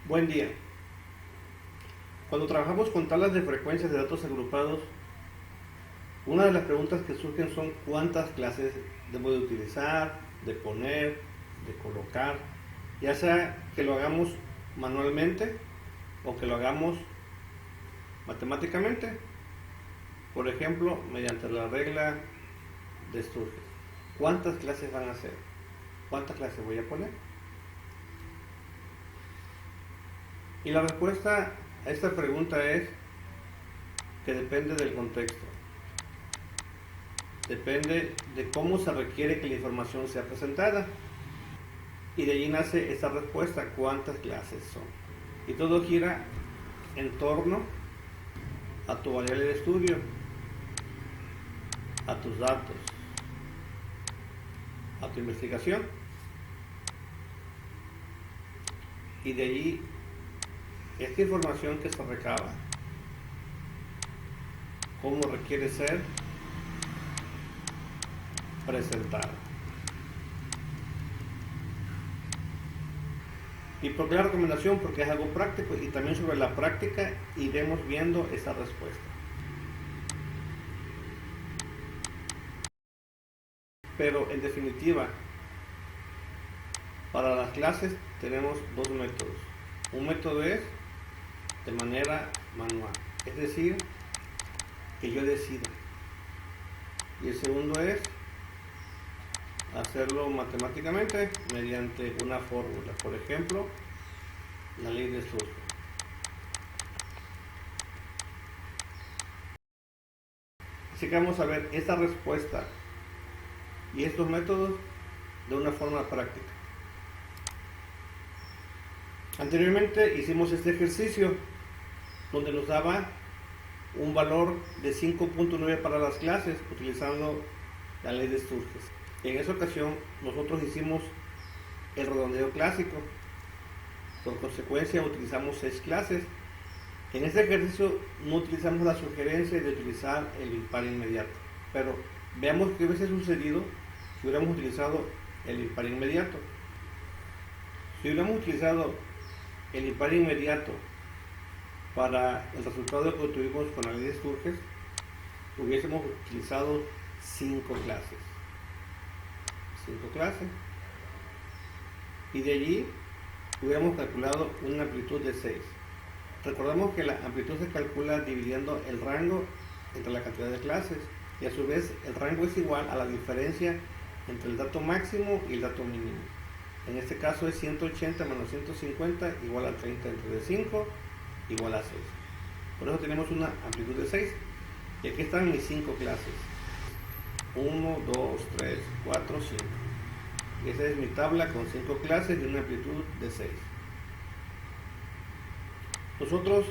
Buen día. Cuando trabajamos con tablas de frecuencias de datos agrupados, una de las preguntas que surgen son cuántas clases debo de utilizar, de poner, de colocar, ya sea que lo hagamos manualmente o que lo hagamos matemáticamente, por ejemplo, mediante la regla de Sturges. ¿Cuántas clases van a ser? ¿Cuántas clases voy a poner? Y la respuesta a esta pregunta es que depende del contexto. Depende de cómo se requiere que la información sea presentada. Y de allí nace esta respuesta, ¿cuántas clases son? Y todo gira en torno a tu variable de estudio, a tus datos, a tu investigación. Y de allí, esta información que se recaba, cómo requiere ser presentada. ¿Y por qué la recomendación? Porque es algo práctico y también sobre la práctica iremos viendo esa respuesta. Pero en definitiva, para las clases tenemos dos métodos. Un método es de manera manual, es decir, que yo decida. Y el segundo es hacerlo matemáticamente mediante una fórmula, por ejemplo, la ley de Sturgeon. Así que vamos a ver esta respuesta y estos métodos de una forma práctica. Anteriormente hicimos este ejercicio donde nos daba un valor de 5.9 para las clases utilizando la ley de Sturges. En esa ocasión nosotros hicimos el redondeo clásico. Por consecuencia utilizamos 6 clases. En este ejercicio no utilizamos la sugerencia de utilizar el impar inmediato, pero veamos qué hubiese sucedido si hubiéramos utilizado el impar inmediato. Si hubiéramos utilizado el impar inmediato para el resultado que obtuvimos con la ley de Sturges, hubiésemos utilizado 5 clases. 5 clases. Y de allí hubiéramos calculado una amplitud de 6. Recordemos que la amplitud se calcula dividiendo el rango entre la cantidad de clases y a su vez el rango es igual a la diferencia entre el dato máximo y el dato mínimo. En este caso es 180 menos 150 igual a 30 entre 5 igual a 6. Por eso tenemos una amplitud de 6. Y aquí están mis 5 clases. 1, 2, 3, 4, 5. Y esa es mi tabla con 5 clases de una amplitud de 6. Nosotros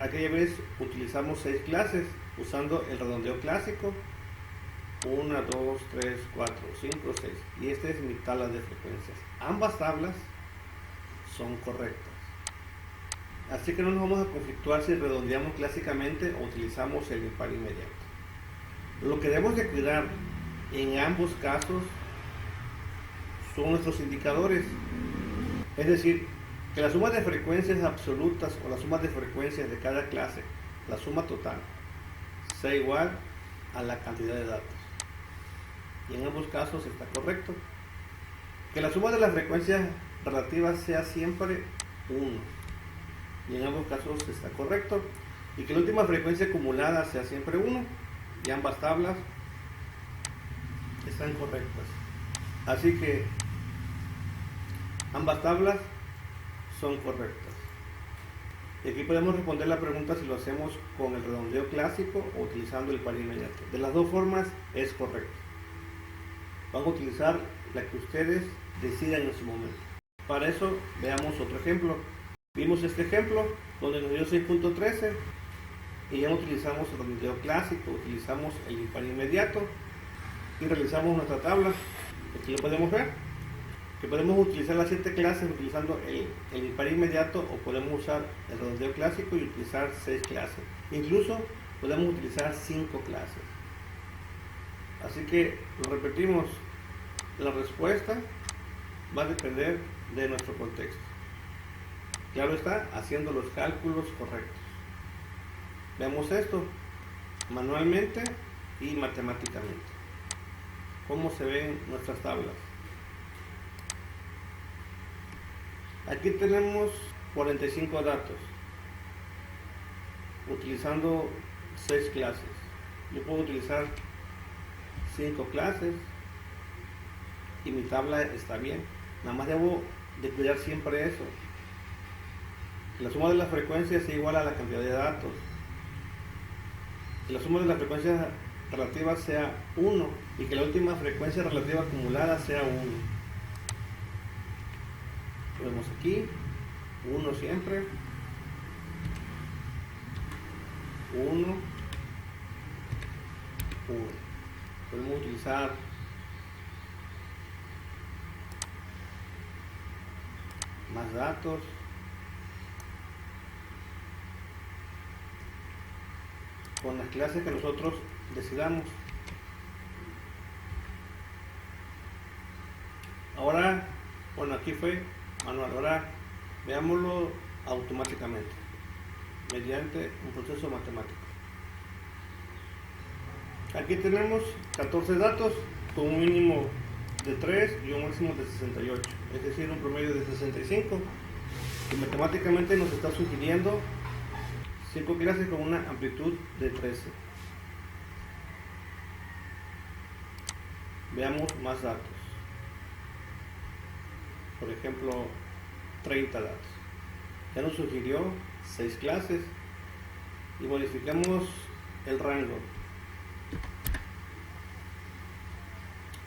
aquella vez utilizamos 6 clases usando el redondeo clásico. 1, 2, 3, 4, 5, 6. Y esta es mi tabla de frecuencias. Ambas tablas son correctas. Así que no nos vamos a conflictuar si redondeamos clásicamente o utilizamos el impar inmediato. Lo que debemos de cuidar en ambos casos son nuestros indicadores. Es decir, que la suma de frecuencias absolutas o la suma de frecuencias de cada clase, la suma total, sea igual a la cantidad de datos. Y en ambos casos está correcto. Que la suma de las frecuencias relativas sea siempre 1. Y en ambos casos está correcto. Y que la última frecuencia acumulada sea siempre 1. Y ambas tablas están correctas. Así que ambas tablas son correctas. Y aquí podemos responder la pregunta si lo hacemos con el redondeo clásico o utilizando el par inmediato. De las dos formas es correcto. Vamos a utilizar la que ustedes decidan en su momento. Para eso veamos otro ejemplo. Vimos este ejemplo donde nos dio 6.13 y ya utilizamos el redondeo clásico, utilizamos el impar inmediato y realizamos nuestra tabla. Aquí lo podemos ver, que podemos utilizar las 7 clases utilizando el impar inmediato o podemos usar el redondeo clásico y utilizar 6 clases. Incluso podemos utilizar 5 clases. Así que lo repetimos, la respuesta va a depender de nuestro contexto. Claro está, haciendo los cálculos correctos. Veamos esto manualmente y matemáticamente. ¿Cómo se ven nuestras tablas? Aquí tenemos 45 datos, utilizando 6 clases. Yo puedo utilizar 5 clases y mi tabla está bien. Nada más debo de cuidar siempre eso. Que la suma de las frecuencias sea igual a la cantidad de datos. Que la suma de las frecuencias relativas sea 1 y que la última frecuencia relativa acumulada sea 1. Lo vemos aquí, 1 siempre, 1, 1. Podemos utilizar más datos. Con las clases que nosotros decidamos. Ahora, bueno, aquí fue manual. Ahora veámoslo automáticamente, mediante un proceso matemático. Aquí tenemos 14 datos con un mínimo de 3 y un máximo de 68, es decir, un promedio de 65, y matemáticamente nos está sugiriendo 5 clases con una amplitud de 13. Veamos más datos. Por ejemplo, 30 datos. Ya nos sugirió 6 clases y modificamos el rango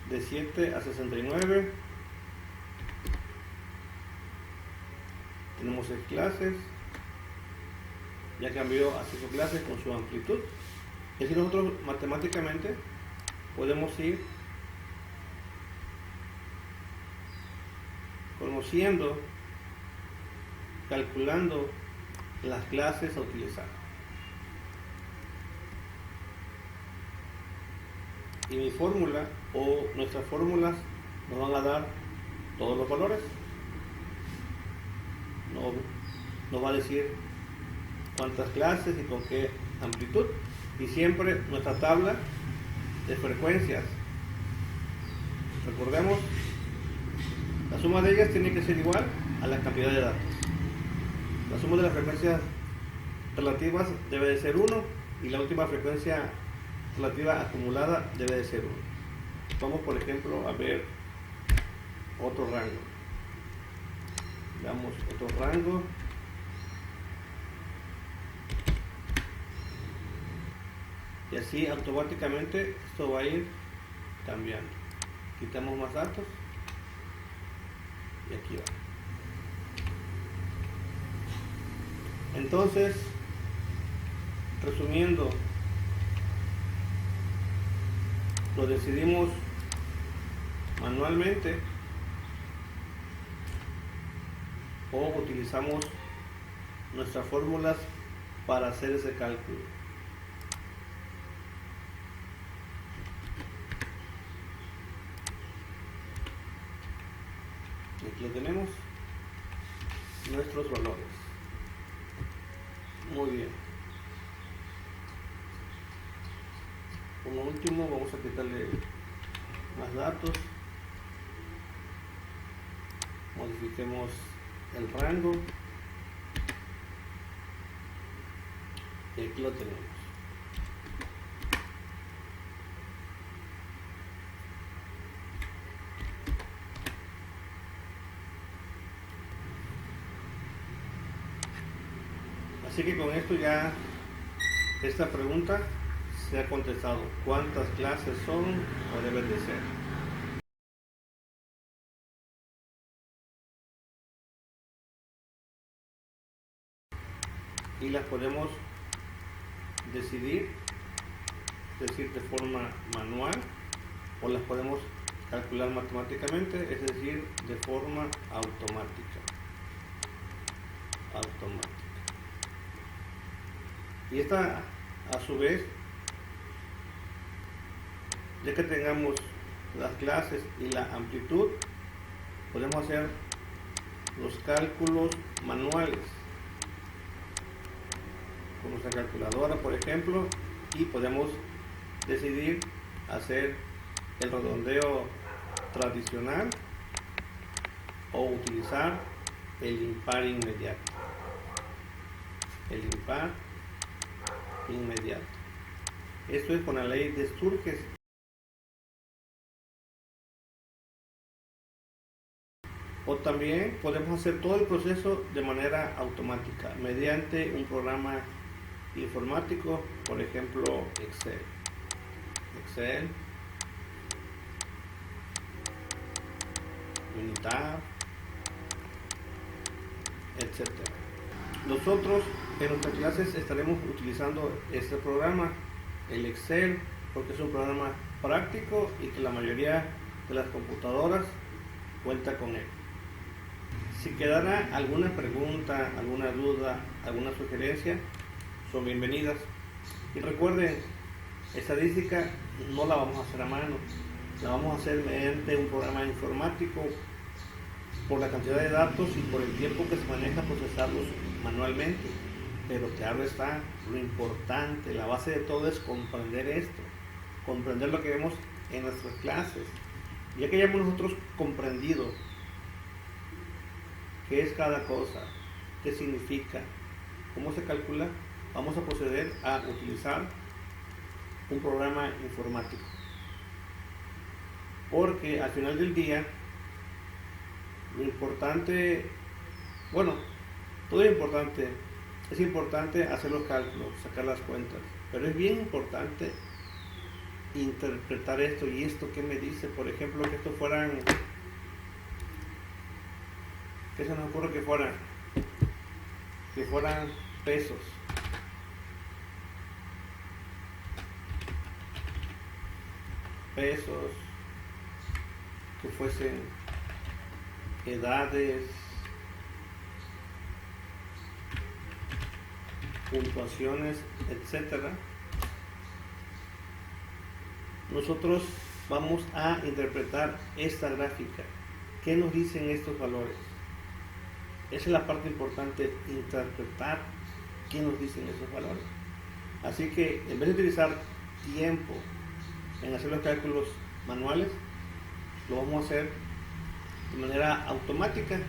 de 7 a 69. Tenemos 6 clases. Ya cambió a 5 clases con su amplitud. Es decir, nosotros matemáticamente podemos ir conociendo, calculando las clases a utilizar. Y mi fórmula o nuestras fórmulas nos van a dar todos los valores. Nos va a decir cuántas clases y con qué amplitud, y siempre nuestra tabla de frecuencias. Recordemos, la suma de ellas tiene que ser igual a la cantidad de datos. La suma de las frecuencias relativas debe de ser 1 y la última frecuencia relativa acumulada debe de ser 1. Vamos, por ejemplo, a ver otro rango. Veamos otro rango. Y así automáticamente esto va a ir cambiando. Quitamos más datos y aquí va. Entonces, resumiendo, lo decidimos manualmente o utilizamos nuestras fórmulas para hacer ese cálculo. Aquí lo tenemos, nuestros valores. Muy bien. Como último vamos a quitarle más datos. Modifiquemos el rango. Y aquí lo tenemos. Así que con esto ya esta pregunta se ha contestado. ¿Cuántas clases son o deben de ser? Y las podemos decidir, es decir, de forma manual, o las podemos calcular matemáticamente, es decir, de forma automática. Y esta, a su vez, ya que tengamos las clases y la amplitud, podemos hacer los cálculos manuales con nuestra calculadora, por ejemplo, y podemos decidir hacer el redondeo tradicional o utilizar el impar inmediato. El impar inmediato. Esto es con la ley de Sturges. O también podemos hacer todo el proceso de manera automática mediante un programa informático, por ejemplo Excel. Unitar, etc. Nosotros en nuestras clases estaremos utilizando este programa, el Excel, porque es un programa práctico y que la mayoría de las computadoras cuenta con él. Si quedara alguna pregunta, alguna duda, alguna sugerencia, son bienvenidas. Y recuerden, estadística no la vamos a hacer a mano, la vamos a hacer mediante un programa informático por la cantidad de datos y por el tiempo que se maneja procesarlos manualmente. Pero claro está, lo importante, la base de todo es comprender esto, comprender lo que vemos en nuestras clases. Ya que hayamos nosotros comprendido qué es cada cosa, qué significa, cómo se calcula, vamos a proceder a utilizar un programa informático. Porque al final del día, lo importante, bueno, todo es importante hacer los cálculos, sacar las cuentas, pero es bien importante interpretar esto. Y esto que me dice, por ejemplo, que estos fueran, ¿qué se nos ocurre que fueran? Que fueran pesos. Pesos, que fuesen edades, puntuaciones, etcétera. Nosotros vamos a interpretar esta gráfica. ¿Qué nos dicen estos valores? Esa es la parte importante, interpretar qué nos dicen esos valores. Así que en vez de utilizar tiempo en hacer los cálculos manuales, lo vamos a hacer de manera automática.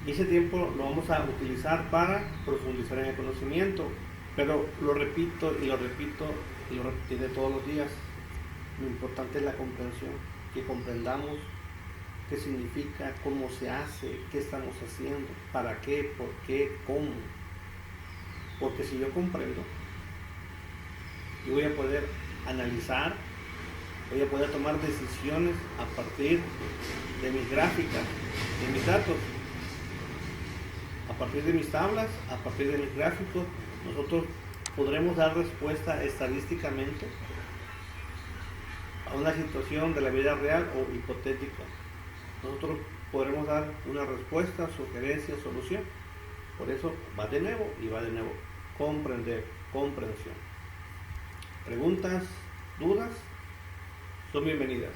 Y ese tiempo lo vamos a utilizar para profundizar en el conocimiento. Pero lo repito y lo repito y lo repetiré todos los días. Lo importante es la comprensión, que comprendamos qué significa, cómo se hace, qué estamos haciendo, para qué, por qué, cómo. Porque si yo comprendo, yo voy a poder analizar, voy a poder tomar decisiones a partir de mis gráficas, de mis datos, a partir de mis tablas, a partir de mis gráficos. Nosotros podremos dar respuesta estadísticamente a una situación de la vida real o hipotética. Nosotros podremos dar una respuesta, sugerencia, solución. Por eso va de nuevo y va de nuevo. Comprender, comprensión. Preguntas, dudas, son bienvenidas.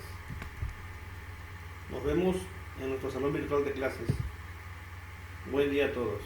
Nos vemos en nuestro salón virtual de clases. Buen día a todos.